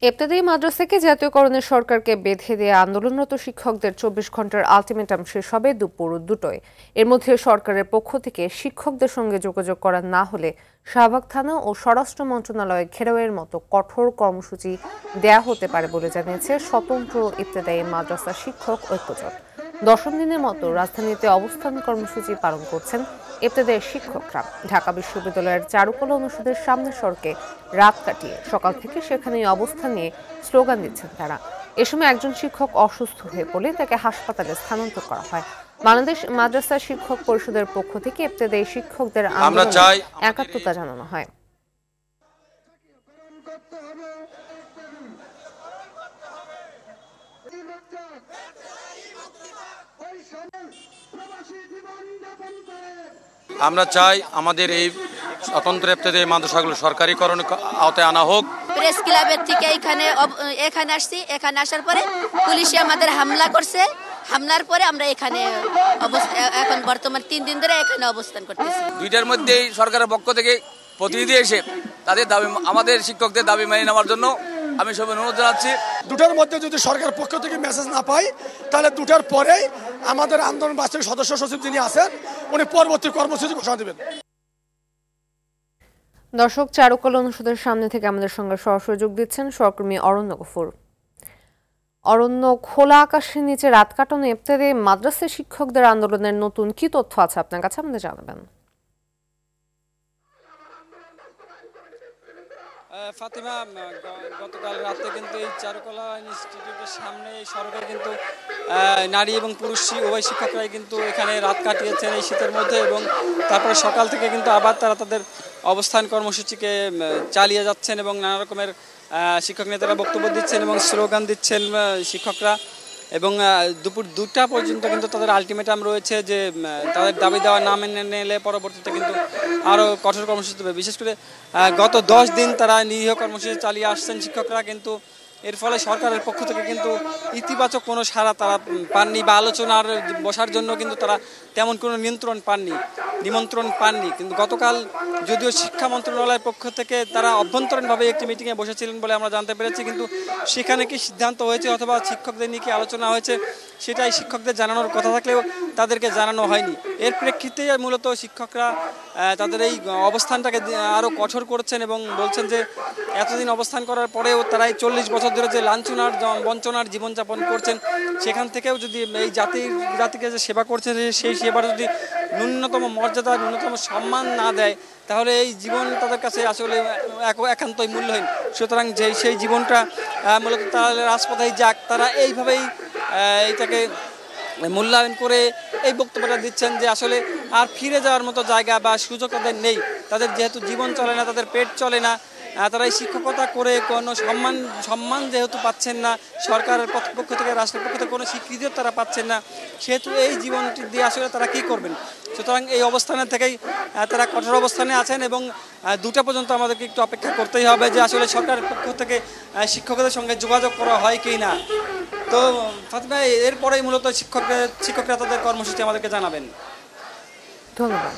ইবতেদায়ী মাদ্রাসাকে জাতীয়করণের সরকারকে বেঁধে দিয়ে আন্দোলনরত শিক্ষকদের ২৪ ঘন্টার আলটিমেটাম শেষ হবে দুপুর ২টোয়। এর মধ্যে সরকারের পক্ষ থেকে শিক্ষকদের সঙ্গে যোগাযোগ করা না হলে শাহবাগ থানা ও স্বরাষ্ট্র মন্ত্রণালয়ে ঘেরাওয়ের মতো কঠোর কর্মসূচি দেয়া হতে পারে বলে জানিয়েছে স্বতন্ত্র ইবতেদায়ী মাদ্রাসা শিক্ষক ঐক্যজোট। দশম দিনের মতো রাজধানীতে অবস্থান কর্মসূচি পালন করছেন ইবতেদায়ী শিক্ষকরা। ঢাকা বিশ্ববিদ্যালয়ের চারুকলা অনুষদের সামনে সড়কে রাত কাটিয়ে সকাল থেকে সেখানেই অবস্থান নিয়ে স্লোগান দিচ্ছেন তারা। এ সময় একজন শিক্ষক অসুস্থ হয়ে পড়লে তাকে হাসপাতালে স্থানান্তর করা হয়। বাংলাদেশ মাদ্রাসা শিক্ষক পরিষদের পক্ষ থেকে ইবতেদায়ী শিক্ষকদের আন্দোলনে একাত্মতা জানানো হয়। আমরা চাই আমাদের এই স্বতন্ত্র ইবতেদায়ী মাদ্রাসাগুলো সরকারিকরণের আওতায় আনা হোক। প্রেস ক্লাবের থেকে এখানে আসছি। এখানে আসার পরে পুলিশে আমাদের হামলা করছে। হামলার পরে আমরা এখানে এখন বর্তমান ৩ দিন ধরে এখানে অবস্থান করতেছি। দুইটার মধ্যেই সরকারের পক্ষ থেকে প্রতিনিধি এসে তাদের দাবি, আমাদের শিক্ষকদের দাবি মেনে নেওয়ার জন্য আমি সব অনুরোধ জানাচ্ছি। দুটার মধ্যে যদি সরকারের পক্ষ থেকে মেসেজ না পাই তাহলে দুটার পরেই আমাদের আন্দোলন বাস্তবিক সদস্য সচিব যিনি আছেন উনি পরবর্তী কর্মসূচি ঘোষণা দেবেন। দর্শক, চারুকলা অনুষদের সামনে থেকে আমাদের সঙ্গে সরাসরি যোগ দিচ্ছেন সহকর্মী অরণ্য গফুর। অরণ্য, খোলা আকাশের নিচে রাত কাটানো ইবতেদায়ী মাদ্রাসা শিক্ষকদের আন্দোলনের নতুন কি তথ্য আছে আপনার কাছে, আমাদের জানাবেন। ফাতিমা, গতকাল রাতে কিন্তু এই চারুকলা ইনস্টিটিউটের সামনে এই সড়কে কিন্তু নারী এবং পুরুষ উভয় শিক্ষকরাই কিন্তু এখানে রাত কাটিয়েছেন এই শীতের মধ্যে, এবং তারপরে সকাল থেকে কিন্তু আবার তারা তাদের অবস্থান কর্মসূচিকে চালিয়ে যাচ্ছেন এবং নানা রকমের শিক্ষক নেতারা বক্তব্য দিচ্ছেন এবং স্লোগান দিচ্ছেন শিক্ষকরা। এবং দুপুর ২টা পর্যন্ত কিন্তু তাদের আলটিমেটাম রয়েছে যে তাদের দাবি দেওয়া না মেনে নিলে পরবর্তীতে কিন্তু আরও কঠোর কর্মসূচি দেবে। বিশেষ করে গত ১০ দিন তারা নিরীহ কর্মসূচি চালিয়ে আসছেন শিক্ষকরা, কিন্তু এর ফলে সরকারের পক্ষ থেকে কিন্তু ইতিবাচক কোনো সাড়া তারা পাননি বা আলোচনার বসার জন্য কিন্তু তারা তেমন কোনো নিমন্ত্রণ পাননি। কিন্তু গতকাল যদিও শিক্ষা মন্ত্রণালয়ের পক্ষ থেকে তারা অভ্যন্তরীণভাবে একটি মিটিংয়ে বসেছিলেন বলে আমরা জানতে পেরেছি, কিন্তু সেখানে কি সিদ্ধান্ত হয়েছে অথবা শিক্ষকদের নিয়ে কি আলোচনা হয়েছে সেটাই শিক্ষকদের জানানোর কথা থাকলেও তাদেরকে জানানো হয়নি। এর প্রেক্ষিতে মূলত শিক্ষকরা তাদের এই অবস্থানটাকে আরও কঠোর করছেন এবং বলছেন যে এতদিন অবস্থান করার পরেও তারা এই ৪০ বছর ধরে যে লাঞ্ছনার বঞ্চনার জীবনযাপন করছেন সেখান থেকেও যদি এই জাতিকে যে সেবা করছেন সেই সেবার যদি ন্যূনতম মর্যাদা, ন্যূনতম সম্মান না দেয় তাহলে এই জীবন তাদের কাছে আসলে একান্তই মূল্যহীন। সুতরাং সেই জীবনটা মূলত তাহলে রাজপথেই যাক, তারা এইভাবেই এইটাকে মূল্যায়ন করে এই বক্তব্যটা দিচ্ছেন যে আসলে আর ফিরে যাওয়ার মতো জায়গা বা সুযোগ তাদের নেই। তাদের যেহেতু জীবন চলে না, তাদের পেট চলে না, তারা এই শিক্ষকতা করে কোনো সম্মান যেহেতু পাচ্ছেন না, সরকারের পক্ষ থেকে রাষ্ট্রের পক্ষ থেকে কোনো স্বীকৃতিও তারা পাচ্ছেন না, সেহেতু এই জীবনটি দিয়ে আসলে তারা কী করবেন। সুতরাং এই অবস্থানের থেকেই তারা কঠোর অবস্থানে আছেন এবং 2টা পর্যন্ত আমাদেরকে একটু অপেক্ষা করতেই হবে যে আসলে সরকারের পক্ষ থেকে শিক্ষকদের সঙ্গে যোগাযোগ করা হয় কি না। তো ফাতিমা, এরপরেই মূলত শিক্ষকরা তাদের কর্মসূচি আমাদেরকে জানাবেন। ধন্যবাদ।